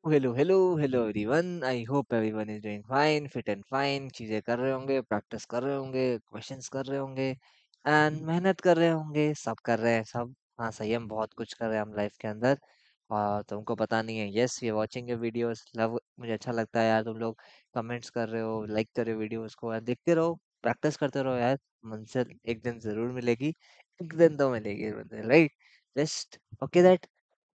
Hello hello hello everyone. I hope everyone is doing fine, fit and fine. चीजें कर रहे होंगे, practice कर रहे होंगे, क्वेश्चंस कर रहे होंगे एंड मेहनत कर रहे होंगे। सब कर रहे हैं सब। हाँ सही है, हम बहुत कुछ कर रहे हैं हम लाइफ के अंदर और तुमको पता नहीं है। Yes we are watching your videos, love. मुझे अच्छा लगता है यार, तुम लोग कमेंट्स कर रहे हो, लाइक कर रहे हो वीडियोस को, यार देखते रहो, प्रैक्टिस करते रहो यार। मंजिल एक दिन जरूर मिलेगी, एक दिन तो मिलेगी, right? Just okay that.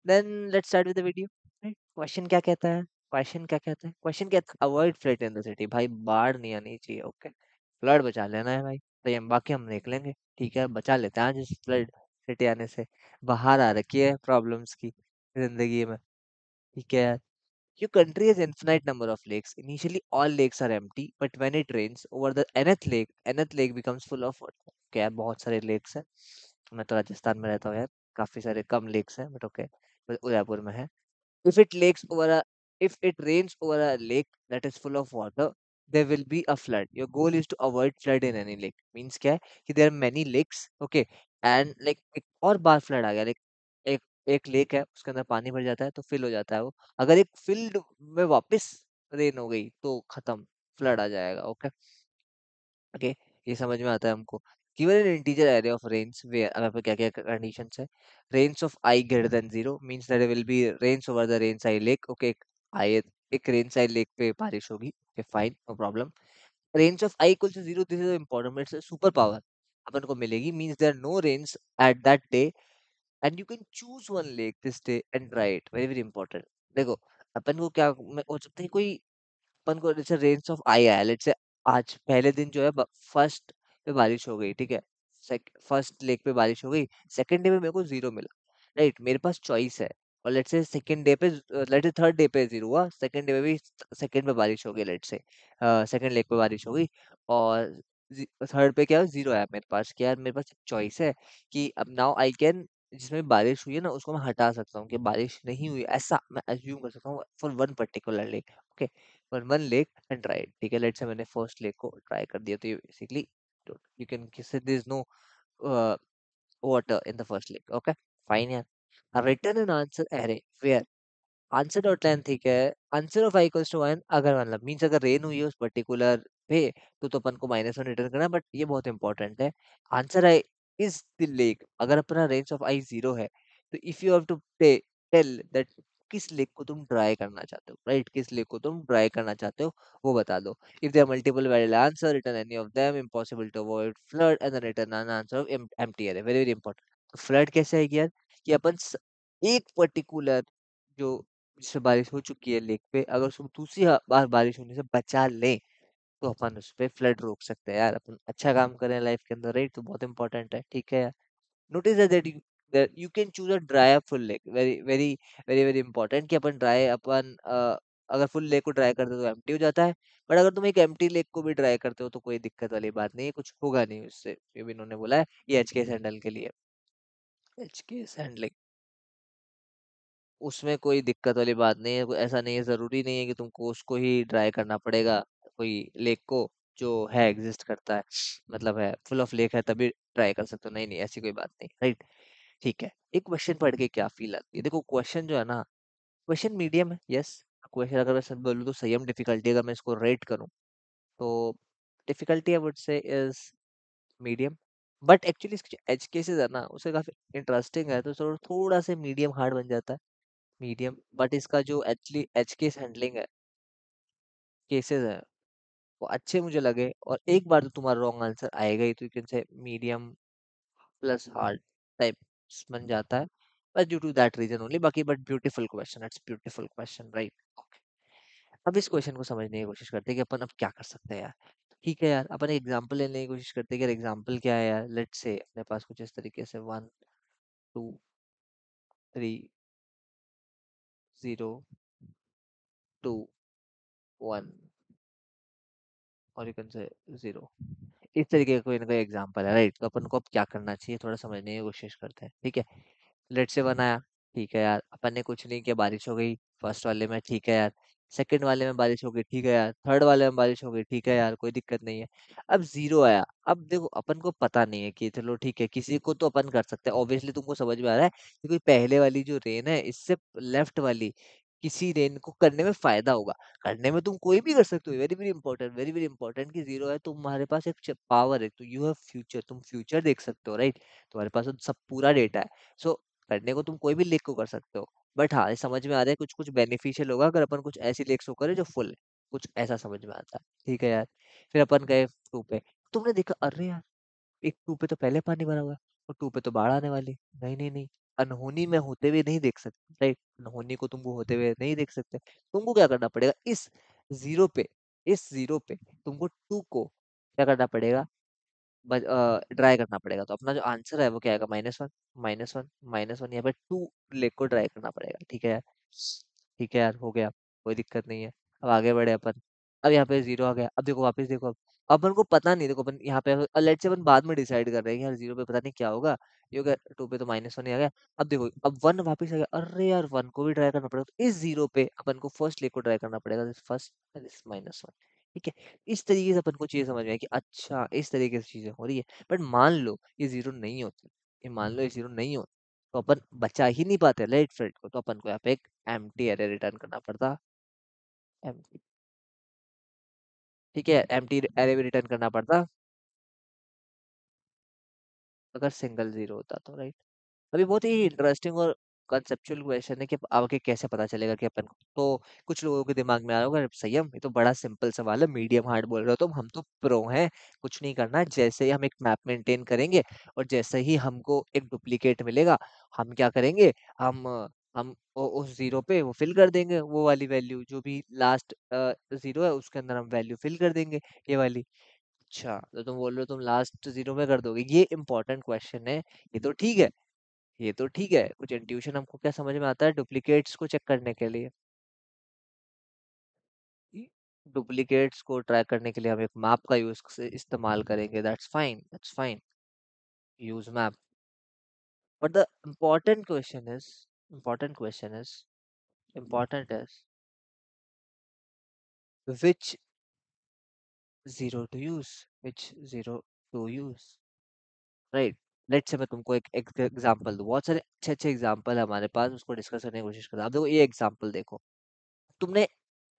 Then let's start with the video. Question क्या कहता है? क्वेश्चन क्या कहता है? क्वेश्चन कहता है avoid flood in the city. भाई बाढ़ नहीं आनी चाहिए, ओके। फ्लड बचा लेना है भाई, तो ये बाकी हम देख लेंगे। ठीक है, बचा लेते हैं आज इस फ्लड सिटी आने से। बाहर आ रखी है प्रॉब्लम्स की जिंदगी में। ठीक है यार। Your country has infinite number of lakes. Initially, all lakes are empty, but when it rains over the nth lake becomes full of water. क्या यार, बहुत सारे lakes हैं। मैं तो राजस्थान में रहता हूँ यार, काफी सारे कम lakes हैं, बट ओके। उदयपुर में है। If it lakes over a if it rains over a lake that is full of water, there will be a flood. Your goal is to avoid flood in any lake. Means क्या है कि there are many lakes, okay, and like एक और बार flood आ गया, like एक एक lake है, उसके अंदर पानी भर जाता है तो फिल हो जाता है वो। अगर एक फील्ड में वापस रेन हो गई तो खत्म, फ्लड आ जाएगा, ओके। ओके, ये समझ में आता है हमको। Given an integer area of rains where, अब यहाँ पे क्या क्या कंडीशंस है। Rains of I greater than zero means that will be rains over the rains I lake, okay. I एक रेन्स आई लेक पे बारिश होगी, okay fine, no problem. Rains of I equal to zero, this is important, it's super power अपन को मिलेगी। Means there no rains at that day and you can choose one lake this day and try it, very very important. देखो, अपन को क्या हो सकता है, कोई अपन को जैसे रेंज ऑफ आई आया, लेट्स से आज पहले दिन जो है फर्स्ट पे बारिश हो गई, ठीक है। फर्स्ट लेग पे बारिश हो गई, सेकंड डे पे मेरे को जीरो मिला, राइट। मेरे पास चॉइस है। और लेट्स से सेकंड डे पे, लेट्स से थर्ड डे पे जीरो हुआ, सेकंड डे पे भी सेकंड पे बारिश हो गई, लेट्स से सेकंड लेग पे बारिश हो गई और थर्ड पे क्या जीरो आया मेरे पास। क्या यार, मेरे पास चॉइस है कि अब नाउ आई कैन, जिसमें बारिश हुई है ना उसको मैं हटा सकता हूँ कि बारिश नहीं हुई, ऐसा मैं अज्यूम कर सकता हूँ for one particular leg, okay, for one leg and try it. ठीक है, लेट्स से मैंने फर्स्ट लेग को ट्राई कर दिया, तो ये basically you can say there is no water in the first leg, okay fine यार। Return an answer array where answer dot line, ठीक है। Answer of I equals to one, अगर मतलब मीन्स अगर रेन हुई है उस पर्टिकुलर पे, तो अपन को -1 रिटर्न करना है, बट ये बहुत इंपॉर्टेंट है। Answer i is the lake, अगर अपना रेंज ऑफ आई जीरो है, तो if you have to tell that किस लेक को तुम ट्राई करना चाहते हो, राइट, किस लेक को तुम ट्राई करना चाहते हो वो बता दो। If there multiple valid answer, return any of them, impossible to avoid flood and return an answer of empty array, very very important. तो फ्लड कैसे आएगी यार, कि अपन एक पर्टिकुलर जो जिससे बारिश हो चुकी है लेक पे, अगर उसको दूसरी बार बारिश होने से बचा लें, तो अपन उस पे फ्लड रोक सकते हैं यार। अपन अच्छा काम करें लाइफ के अंदर, राइट, तो बहुत इंपॉर्टेंट है, ठीक है यार। Notice that you can choose a dry up full lake, very very very very important, कि अपन ड्राई अपन अगर फुल लेक को ड्राई करते हो तो एम्प्टी हो जाता है। बट अगर तुम एक एम्प्टी लेक को भी ड्राई करते हो तो कोई दिक्कत वाली बात नहीं है, कुछ होगा नहीं उससे, ये भी इन्होंने बोला है। ये एच के हैंडल के लिए, एच के हैंडलिंग, उसमें कोई दिक्कत वाली बात नहीं है। ऐसा नहीं है, जरूरी नहीं है कि तुमको उसको ही ट्राई करना पड़ेगा, कोई लेक को जो है एग्जिस्ट करता है, मतलब है फुल ऑफ लेक है तभी ट्राई कर सकते हो, नहीं नहीं ऐसी कोई बात नहीं, राइट। ठीक है, एक क्वेश्चन पढ़ के क्या फील आती है? देखो क्वेश्चन जो है ना, क्वेश्चन मीडियम है, यस। क्वेश्चन अगर मैं सच बोलूँ तो संयम डिफिकल्टी, अगर मैं इसको रेट करूँ तो difficulty I would say is medium. But actually इसके जो एज केसेस है ना उसे काफी इंटरेस्टिंग है, तो थोड़ा सा मीडियम हार्ड बन जाता है, मीडियम। बट इसका जो एक्चुअली एच केस हैंडलिंग है, केसेस है, वो अच्छे मुझे लगे। और एक बार तो तुम्हारा रॉन्ग आंसर आएगा ही, तो you can say medium plus hard type बन जाता है, बस due to that reason only. बाकी but beautiful question, it's beautiful question, right. अब इस क्वेश्चन को समझने की कोशिश करते हैं कि अपन अब क्या कर सकते हैं यार। ठीक है यार, अपन एग्जाम्पल लेने की कोशिश करते हैं कि एग्जाम्पल क्या है यार। लेट्स से अपने पास कुछ इस तरीके से 1 2 3 0 2 1 और यू कैन से 0। इस तरीके का कोई ना कोई एग्जाम्पल है, राइट। तो अपन को अब क्या करना चाहिए, थोड़ा समझने की कोशिश करते हैं, ठीक है। लेट से बनाया, ठीक है यार, अपन ने कुछ नहीं किया, बारिश हो गई फर्स्ट वाले में, ठीक है यार। सेकंड वाले में बारिश हो गई, ठीक है यार। थर्ड वाले में बारिश हो गई, ठीक है यार, कोई दिक्कत नहीं है। अब जीरो आया, अब देखो अपन को पता नहीं है कि चलो ठीक है, किसी को तो अपन कर सकते हैं, ऑब्वियसली तुमको समझ में आ रहा है कि कोई पहले वाली जो रेन है इससे लेफ्ट वाली किसी ने इनको करने में फायदा होगा। करने में तुम कोई भी कर सकते हो, very very important, very very important कि जीरो है, तुम्हारे पास एक पावर है, तो यू हैव फ्यूचर, तुम फ्यूचर देख सकते हो, राइट? तुम्हारे पास तो सब पूरा डेटा है। सो करने को तुम कोई भी लेख को कर सकते हो। बट हाँ, ये समझ में आ रहा है कुछ कुछ बेनिफिशियल होगा अगर अपन कुछ ऐसी लेक्स को करें जो फुल है, कुछ ऐसा समझ में आता है। ठीक है यार। फिर अपन गए टू पे। तुमने देखा, अरे यार, एक टू पे तो पहले पानी भरा हुआ है और टू पे तो बाढ़ आने वाली। नहीं नहीं नहीं, अनहोनी में होते हुए नहीं देख सकते, राइट? अनहोनी को तुमको होते हुए नहीं देख सकते। तुमको क्या करना पड़ेगा, इस जीरो पे, इस जीरो पे तुमको टू को क्या करना पड़ेगा, ड्राई करना पड़ेगा। तो अपना जो आंसर है वो क्या आएगा, -1, -1, -1, यहाँ पे टू लेग को ड्राई करना पड़ेगा। ठीक है यार। ठीक है यार, हो गया, कोई दिक्कत नहीं है। अब आगे बढ़े अपन। अब यहाँ पे जीरो आ गया, अब देखो वापस देखो। अब अपन को पता नहीं, देखो अपन यहाँ पे लेट से अपन बाद में डिसाइड कर रहे हैं कि यार जीरो पे पता नहीं क्या होगा, ये हो गया, टू पे तो -1 ही आ गया। अब देखो, अब वन वापस आ गया, अरे यार वन को भी ट्राई करना पड़ेगा। तो इस जीरो पे अपन को फर्स्ट लेग को ट्राई करना पड़ेगा, दिस फर्स्ट, दिस -1। ठीक है। इस तरीके से अपन को चीजें समझ में आए कि अच्छा इस तरीके से चीजें हो रही है। बट मान लो ये जीरो नहीं होती, ये मान लो ये जीरो नहीं होती, तो अपन बचा ही नहीं पाते राइट फ्रेंड को, तो अपन को यहाँ पे एक एम्प्टी एरे रिटर्न करना पड़ता। एम्प्टी, ठीक है, एम्प्टी एरे भी रिटर्न करना पड़ता अगर सिंगल जीरो होता तो, राइट? अभी बहुत ही इंटरेस्टिंग और कंसेप्चुअल क्वेश्चन है कि अब आगे कैसे पता चलेगा कि अपन को, तो कुछ लोगों के दिमाग में आ रहा होगा संयम ये तो बड़ा सिंपल सवाल है, मीडियम हार्ड बोल रहे हो तुम, हम तो प्रो हैं, कुछ नहीं करना है। जैसे ही हम एक मैप मेंटेन करेंगे और जैसे ही हमको एक डुप्लीकेट मिलेगा, हम क्या करेंगे, हम उस जीरो पे वो फिल कर देंगे, वो वाली वैल्यू जो भी लास्ट जीरो है उसके अंदर हम वैल्यू फिल कर देंगे, ये वाली। अच्छा, तो तुम बोल रहे हो तुम लास्ट जीरो में कर दोगे, ये इंपॉर्टेंट क्वेश्चन है। ये तो ठीक है, ये तो ठीक है, कुछ इंट्यूशन हमको क्या समझ में आता है डुप्लीकेट्स को चेक करने के लिए। डुप्लीकेट्स को ट्रैक करने के लिए हम एक मैप का यूज इस्तेमाल करेंगे, that's fine, that's fine, use map. But the important question is, important question is, important is which zero to use, which zero to use, right? Let's say मैं तुमको एक एग्जांपल दूं, बहुत सारे अच्छे अच्छे एग्जांपल है हमारे पास, उसको डिस्कस करने की कोशिश करते हैं। अब देखो ये एग्जांपल देखो, तुमने,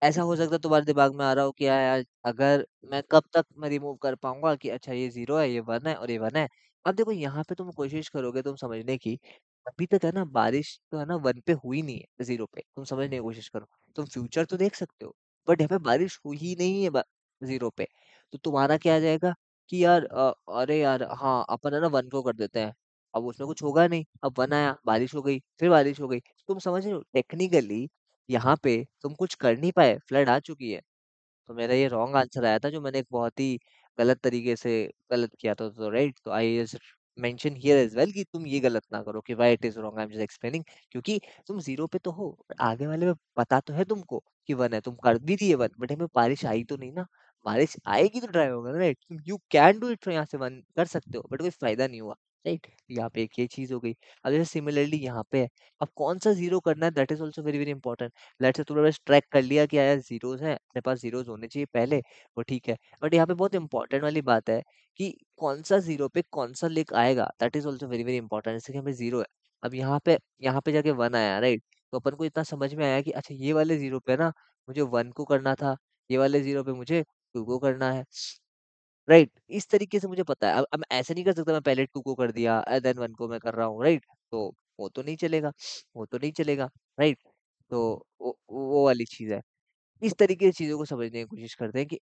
ऐसा हो सकता है तुम्हारे दिमाग में आ रहा हो कि यार अगर मैं कब तक मैं रिमूव कर पाऊंगा कि अच्छा ये जीरो है, ये वन है और ये वन है। अब देखो यहाँ पे तुम कोशिश करोगे तुम समझने की, अभी तक है ना बारिश तो है ना वन पे हुई नहीं है, जीरो पे तुम समझने की कोशिश करो। तुम फ्यूचर तो देख सकते हो, बट यहाँ पे बारिश हुई ही नहीं है जीरो पे। तो तुम्हारा क्या आ जाएगा कि यार अरे यार हाँ, अपन है ना वन को कर देते हैं, अब उसमें कुछ होगा नहीं, अब वन आया, बारिश हो गई, फिर बारिश हो गई। तुम समझ रहे हो टेक्निकली यहाँ पे तुम कुछ कर नहीं पाए, फ्लड आ चुकी है। तो मेरा ये रॉन्ग आंसर आया था, जो मैंने एक बहुत ही गलत तरीके से गलत किया था, तो राइट, तो I just mention here as well कि तुम ये गलत ना करो कि why it is wrong, I am just explaining. क्योंकि तुम जीरो पे तो हो, but आगे वाले में पता तो है तुमको कि वन है, तुम कर भी दिए वन, बट हमें बारिश आई तो नहीं ना। बारिश आएगी तो ड्राई होगा, राइट? तुम यू कैन डू इट, यहाँ से वन कर सकते हो, बट कोई फायदा नहीं हुआ, राइट? यहाँ पे एक ये चीज हो गई। अब जैसे सिमिलरली यहाँ पे है, अब कौन सा जीरो करना है, that is also very very important. Let's say तुमने बस ट्रैक कर लिया कि यार जीरोस हैं अपने पास, जीरोस होने चाहिए पहले, वो ठीक है। बट यहाँ पे बहुत इंपॉर्टेंट वाली बात है कि कौन सा जीरो पे कौन सा लिख आएगा, that is also very very important. जैसे कि हमें जीरो है, अब यहाँ पे जाके वन आया, राइट? तो अपन को इतना समझ में आया कि अच्छा ये वाले जीरो पे ना मुझे वन को करना था, ये वाले जीरो पे मुझे टू को करना है, राइट? इस तरीके से मुझे पता है। अब मैं ऐसे नहीं कर सकता मैं पहले टू को कर दिया देन वन को मैं कर रहा हूँ, राइट? तो वो तो नहीं चलेगा, वो तो नहीं चलेगा, राइट? तो वो वाली चीज है। इस तरीके से चीजों को समझने की कोशिश करते हैं कि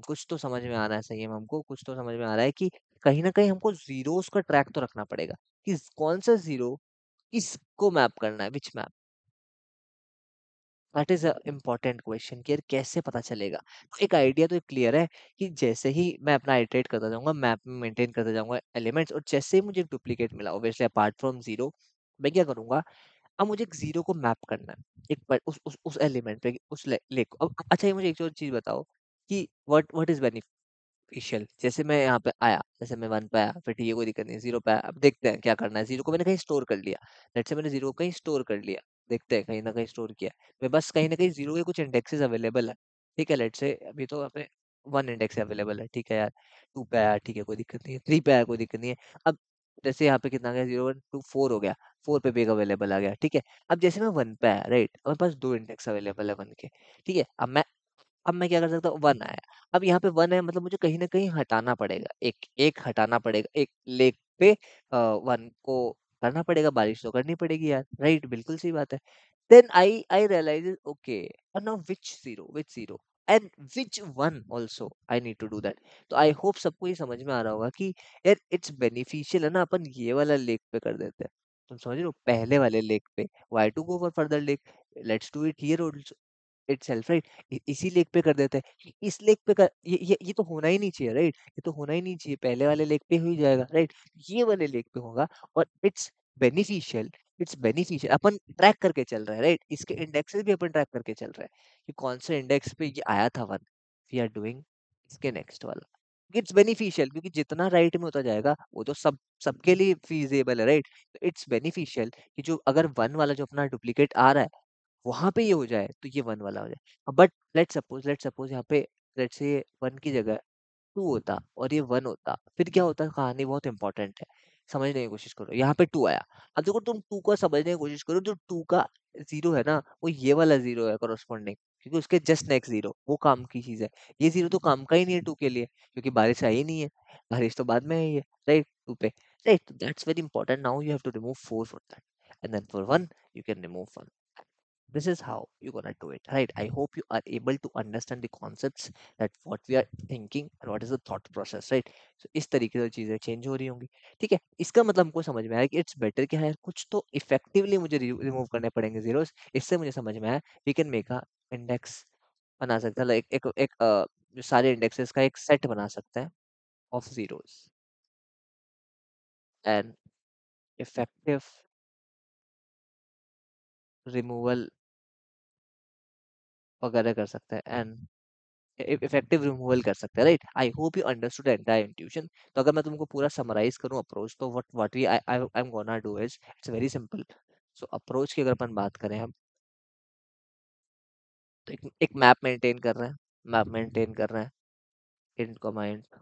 कुछ तो समझ में आ रहा है, सही है, हमको कुछ तो समझ में आ रहा है कि कहीं ना कहीं हमको जीरोस का ट्रैक तो रखना पड़ेगा कि कौन सा जीरो किसको मैप करना है, which map. That is a important question कि यार कैसे पता चलेगा। तो एक आइडिया तो क्लियर है कि जैसे ही मैं अपना आइटरेट करता जाऊंगा, मैप में मेंटेन करता जाऊंगा एलिमेंट्स, और जैसे ही मुझे एक डुप्लीकेट मिला ऑब्वियसली अपार्ट फ्रॉम जीरो, मैं क्या करूंगा, अब मुझे एक जीरो को मैप करना है उस एलिमेंट पे, उस लेक को। अब अच्छा ये मुझे एक और चीज बताओ कि व्हाट इज बेनिफिशियल। जैसे मैं यहाँ पे आया, जैसे मैं वन पे आया, फिर ठीक है कोई दिक्कत नहीं, जीरो पे आया, अब देखते हैं क्या करना है। जीरो को मैंने कहीं स्टोर कर लिया, लेट्स से मैंने जीरो को कहीं स्टोर कर लिया, देखते हैं कहीं ना कहीं स्टोर किया। मैं बस कहीं ना कहीं जीरो के कुछ इंडेक्सेस अवेलेबल है, ठीक है, लेट्स से अभी तो अपने वन इंडेक्स अवेलेबल है, ठीक है यार। टू पे आया, ठीक है कोई दिक्कत नहीं है, थ्री पे आया, कोई दिक्कत नहीं है। अब जैसे यहाँ पे कितना आ गया, 0 1 2 4 हो गया, 4 पे भी एक अवेलेबल आ गया, ठीक है। अब जैसे मैं 1 पे आया, राइट, मेरे पास 2 इंडेक्स अवेलेबल है 1 के, ठीक है। अब मैं क्या कर सकता हूँ, 1 आया, अब यहाँ पे 1 है, मतलब मुझे कहीं ना कहीं हटाना पड़ेगा, एक एक हटाना पड़ेगा, एक लेग पे 1 को करना पड़ेगा, बारिश तो करनी पड़ेगी यार, राइट, बिल्कुल सही बात है। Then I realized, okay, and now which zero, and which one also I need to do that. तो I hope सबको ये समझ में आ रहा होगा कि यार इट्स बेनिफिशियल है ना, अपन ये वाला लेग पे कर देते हैं, तुम समझ रहे हो, पहले वाले लेग पे, why to go for further leg, let's do it here also itself, right? इसी लेग पे कर देते हैं, इस लेग पे कर, ये तो होना ही नहीं चाहिए, राइट, ये तो होना ही नहीं चाहिए, पहले वाले लेग पे हो ही जाएगा, राइट, ये वाले लेग पे होगा, और beneficial it's beneficial, upon track करके चल रहे हैं, राइट, इसके इंडेक्सेस भी अपन ट्रैक करके चल रहे हैं कि कौन से इंडेक्स पे ये आया था 1, वी आर डूइंग इसके नेक्स्ट वाला। इट्स बेनिफिशियल क्योंकि जितना राइट में होता जाएगा वो तो सबके लिए फीजेबल है, राइट, तो इट्स बेनिफिशियल कि जो अगर 1 वाला जो अपना डुप्लीकेट आ रहा है वहां पे ये हो जाए तो ये 1 वाला हो जाए, बट लेट सपोज यहाँ पे, लेट्स से 1 की जगह 2 होता और ये 1 होता, फिर क्या होता, कहानी बहुत इंपॉर्टेंट है, समझने की कोशिश करो, यहाँ पे 2 आया, अब देखो तुम 2 को समझने की कोशिश करो, जो 2 का 0 है ना, वो ये वाला 0 है कॉरस्पॉन्डिंग, क्योंकि उसके जस्ट नेक्स्ट 0 वो काम की चीज है, ये 0 तो काम का ही नहीं है 2 के लिए, क्योंकि बारिश आई नहीं है, बारिश तो बाद में आई है, राइट, 2 पे, right, that's very important, now you have to remove 4 for that, and then for 1 you can remove 1। This is how you're gonna do it, right? I hope you are able to understand the concepts, that what we are thinking and what is the thought process, right? So इस तरीके से चीजें change हो रही होंगी, ठीक है, इसका मतलब हमको समझ में आया कि इट्स बेटर कि हाँ यार, कुछ तो इफेक्टिवली मुझे रिमूव करने पड़ेंगे जीरोस, इससे मुझे समझ में आया we can make a index बना सकते हैं, लाइक जो सारे इंडेक्सेस का एक सेट बना सकते हैं of zeros, and effective removal वगैरह कर सकते हैं, एंड इफेक्टिव रिमूवल कर सकते हैं, right. I hope you understood entire intuition. तो अगर मैं तुमको पूरा समराइज करूं अप्रोच, तो what we I am gonna do is it's very simple. So approach की अगर अपन बात करें हम, तो एक मैप मेंटेन कर रहे हैं, मैप मेंटेन कर रहे हैं, int comma int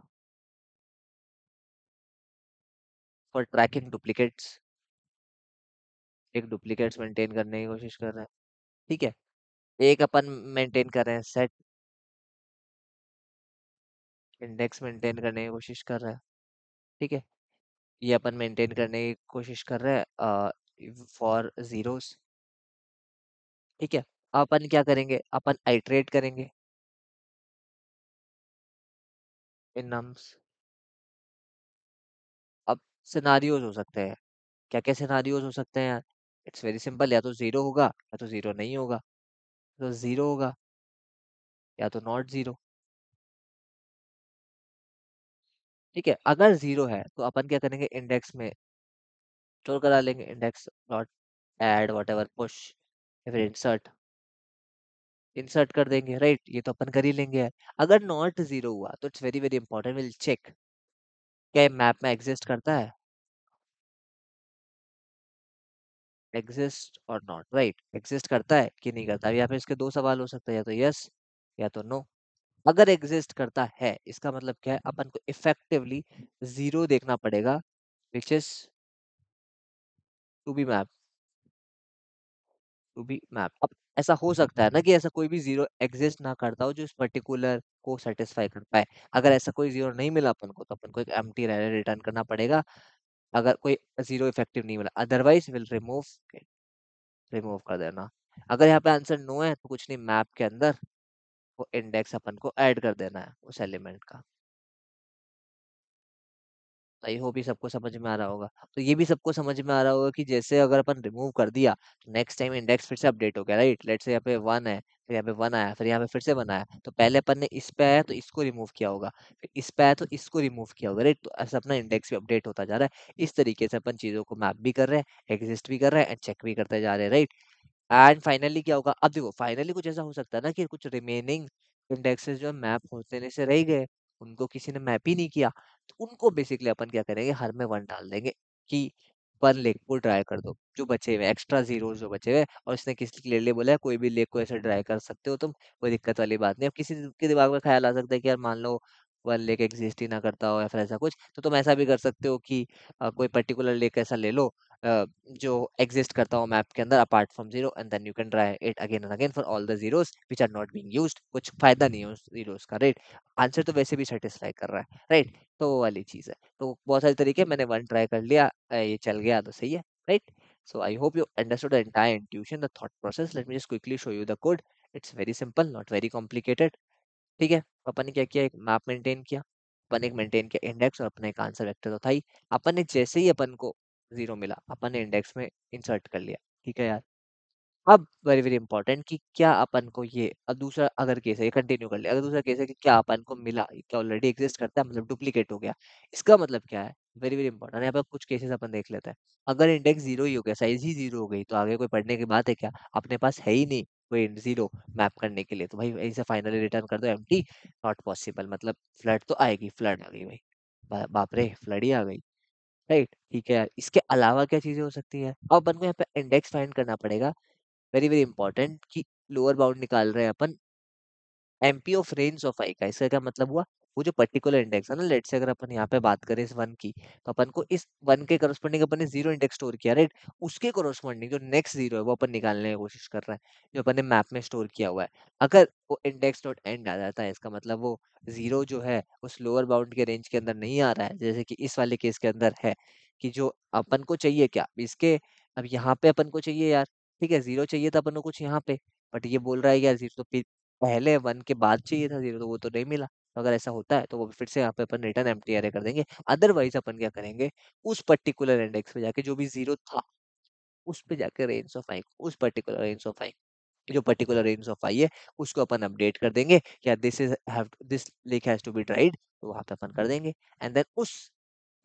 for tracking duplicates, एक डुप्लीकेट्स मेंटेन करने की कोशिश कर रहे हैं, ठीक है। एक अपन मेंटेन कर रहे हैं सेट, इंडेक्स मेंटेन करने की कोशिश कर रहे हैं, ठीक है। ये अपन मेंटेन करने की कोशिश कर रहे हैं फॉर जीरोस, ठीक है। अपन क्या करेंगे, अपन आइट्रेट करेंगे इन नम्स। अब सिनारियोज हो सकते हैं, क्या क्या सिनारियोज हो सकते हैं यार, इट्स वेरी सिंपल, या तो 0 होगा या तो 0 नहीं होगा, तो 0 होगा या तो नॉट 0, ठीक है। अगर 0 है तो अपन क्या करेंगे, इंडेक्स में स्टोर करा लेंगे, index dot add what ever push, या फिर इंसर्ट, इंसर्ट कर देंगे, राइट, ये तो अपन कर ही लेंगे यार। अगर नॉट 0 हुआ तो it's very very important, will check क्या मैप में एग्जिस्ट करता है, एग्जिस्ट और नॉट, राइट, एग्जिस्ट करता है कि नहीं करता, अब यहाँ पे इसके दो सवाल हो सकते हैं, या तो यस या तो नो। अगर एग्जिस्ट करता है इसका मतलब क्या है, अपन को इफेक्टिवली 0 देखना पड़ेगा, which is to be map, to be map. अब ऐसा हो सकता है ना कि ऐसा कोई भी 0 एग्जिस्ट ना करता हो जो इस पर्टिकुलर को सेटिस्फाई कर पाए, अगर ऐसा कोई 0 नहीं मिला अपन को, तो अपन को एक एम्प्टी रिटर्न करना पड़ेगा, अगर कोई 0 इफेक्टिव नहीं मिला, अदरवाइज विल रिमूव, रिमूव कर देना। अगर यहाँ पे आंसर नो है तो कुछ नहीं, मैप के अंदर वो इंडेक्स अपन को ऐड कर देना है उस एलिमेंट का। आई होप ये सबको समझ में आ रहा होगा। तो ये भी सबको समझ में आ रहा होगा कि जैसे अगर अपन रिमूव कर दिया तो नेक्स्ट टाइम इंडेक्स फिर से अपडेट हो गया, राइट, लेट्स से यहाँ पे 1 है, फिर यहाँ पे 1 आया, फिर यहाँ पे फिर से 1 आया, तो पहले अपन ने इस पे आया तो इसको रिमूव किया होगा, फिर इस पे आया तो इसको रिमूव किया होगा, राइट, तो ऐसा अपना इंडेक्स भी अपडेट होता जा रहा है, इस तरीके से अपन चीजों को मैप भी कर रहे हैं, एग्जिस्ट भी कर रहे हैं एंड चेक भी करते जा रहे हैं, राइट। एंड फाइनली क्या होगा, अब देखो फाइनली कुछ ऐसा हो सकता है ना कि कुछ रिमेनिंग इंडेक्सेस जो मैप होने से रह गए, उनको किसी ने मैप ही नहीं किया, तो उनको बेसिकली अपन क्या करेंगे, हर में 1 डाल देंगे कि 1 लेग को ट्राई कर दो, जो बचे हुए एक्स्ट्रा जीरो जो बचे हुए, और इसने किसी क्लियरली बोला है कोई भी लेग को ऐसे ट्राई कर सकते हो तुम, कोई दिक्कत वाली बात नहीं। अब किसी के दिमाग में ख्याल आ सकता है कि यार मान लो वन लेक एग्जिस्ट ही ना करता हो या फिर ऐसा कुछ, तो तुम ऐसा भी कर सकते हो कि कोई पर्टिकुलर लेक ऐसा ले लो जो एग्जिस्ट करता हो मैप के अंदर apart from zero, and then you can try it again and again for all the zeros which are not being used. कुछ फायदा नहीं है उस जीरोस का, राइट। आंसर तो वैसे भी सेटिस्फाई कर रहा है, राइट। तो वो वाली चीज है। तो बहुत सारे तरीके, मैंने वन ट्राई कर लिया, ये चल गया तो सही है, right. So I hope you understood the entire intuition, the thought process. Let me just quickly show you the code. It's very simple, not very complicated. ठीक है। अपन ने क्या किया, एक मैप मेंटेन किया, अपन ने एक मेंटेन किया इंडेक्स, और अपने एक आंसर वेक्टर तो था ही। अपन ने जैसे ही अपन को जीरो मिला, अपन ने इंडेक्स में इंसर्ट कर लिया। ठीक है यार। अब वेरी वेरी इंपॉर्टेंट कि क्या अपन को ये, अब दूसरा अगर केस है, ये कंटिन्यू कर लिया, अगर दूसरा केस है कि क्या अपन को मिला, क्या ऑलरेडी एग्जिस्ट करता है, मतलब डुप्लीकेट हो गया, इसका मतलब क्या है, वेरी वेरी इंपॉर्टेंट। यहाँ पे कुछ केसेस अपन देख लेते हैं। अगर इंडेक्स जीरो ही हो गया, साइज ही जीरो हो गई, तो आगे कोई पढ़ने की बात है क्या? अपने पास है ही नहीं कोई जीरो मैप करने के लिए, तो भाई ऐसे फाइनली रिटर्न कर दो एम्प्टी। नॉट पॉसिबल, मतलब फ्लड तो आएगी, फ्लड आ गई भाई, बाप रे फ्लड ही आ गई, राइट। ठीक है यार, इसके अलावा क्या चीजें हो सकती है, अब अपन को यहाँ पे इंडेक्स फाइंड करना पड़ेगा। वेरी वेरी इंपॉर्टेंट कि लोअर बाउंड निकाल रहे हैं अपन एमपी ऑफ रेंज ऑफ आई का। इसका क्या मतलब हुआ, वो जो पर्टिकुलर इंडेक्स है ना, लेट से अगर अपन यहाँ पे बात करें इस वन की, तो अपन को इस वन के करस्पॉन्डिंग अपन ने जीरो इंडेक्स स्टोर किया, राइट। उसके करस्पॉन्डिंग जो नेक्स्ट जीरो है वो अपन निकालने की कोशिश कर रहे हैं, जो अपन ने मैप में स्टोर किया हुआ है। अगर वो इंडेक्स डॉट एंड आ जाता है, इसका मतलब वो जीरो जो है उस लोअर बाउंड के रेंज के अंदर नहीं आ रहा है, जैसे कि इस वाले केस के अंदर है, कि जो अपन को चाहिए क्या इसके, अब यहाँ पे अपन को चाहिए यार, ठीक है, जीरो चाहिए था अपन को कुछ यहाँ पे, बट ये बोल रहा है यार जीरो तो पहले वन के बाद चाहिए था जीरो, तो वो तो नहीं मिला। तो अगर ऐसा होता है तो वो फिर से यहाँ पे अपन रिटर्न एम्प्टी अरे कर देंगे। अदरवाइज अपन क्या करेंगे, उस पर्टिकुलर इंडेक्स पे जाके जो भी जीरो था, उस पे जाके रेंज ऑफ आई, उस पर्टिकुलर रेंज ऑफ आई, जो पर्टिकुलर रेंज ऑफ आई है, उसको अपन अपडेट कर देंगे, क्या this lake has to be dried, तो वहां पे अपन कर देंगे। एंड देन उस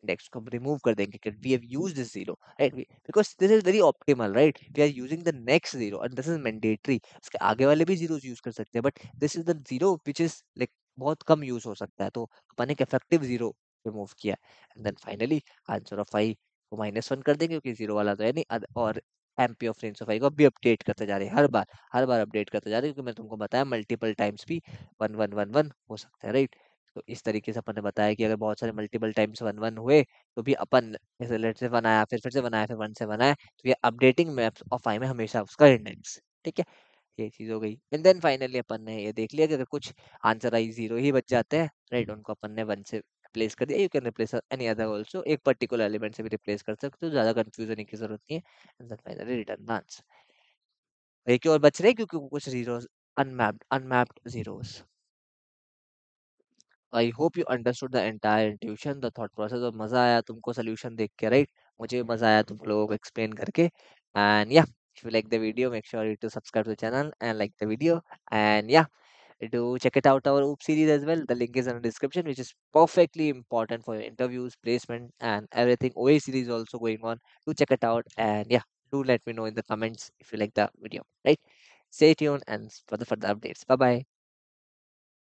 इंडेक्स को हम रिमूव कर देंगे कि we have used this zero, right, because this is very optimal, right. We are using the next zero and this is mandatory. इसके आगे वाले भी जीरोस यूज कर सकते हैं, but this is the zero which is like बहुत कम use हो सकता है, तो अपन एक इफेक्टिव जीरो रिमूव किया। And then finally answer of I को -1 कर देंगे, क्योंकि जीरो वाला तो है नहीं। और MP of range of I को अभी अपडेट करते जा रहे हैं, हर बार अपडेट करते जा रहे हैं, क्योंकि मैं तुमको बताया मल्टीपल टाइम्स भी 1111 हो सकता है, राइट। तो इस तरीके से अपन ने बताया कि अगर बहुत सारे मल्टीपल टाइम्स वन वन हुए, तो भी अपन जैसे लेट से वन आया, फिर से वन आया, फिर वन से वन आया, तो ये अपडेटिंग मैप्स ऑफ आई में हमेशा उसका इंडेक्स, ठीक है। ये चीज हो गई। एंड देन फाइनली अपन ने ये देख लिया कि अगर कुछ आंसर आई जीरो ही बच जाते हैं, राइट, उनको अपन ने वन से रिप्लेस कर दिया। You can replace any other also, एक पर्टिकुलर एलिमेंट से भी रिप्लेस कर सकते हो, ज्यादा कंफ्यूजन होने की जरूरत नहीं है। And then finally return the answer. एक और बच रहे हैं, क्योंकि कुछ zeros unmapped zeros. I hope you understood the entire intuition, the thought process, और मजा आया तुमको सोल्यूशन देख के, राइट। मुझे भी मजा आया तुम लोगों को एक्सप्लेन करके। एंड या, if you like the video, make sure you to subscribe to the channel and like the video. And yeah, do check it out our OOP series as well. The link is in the description, which is perfectly important for your interviews, placement, and everything. OA series also going on. Do check it out, and yeah, do let me know in the comments if you like the video. Right? Stay tuned and for the further updates. Bye bye.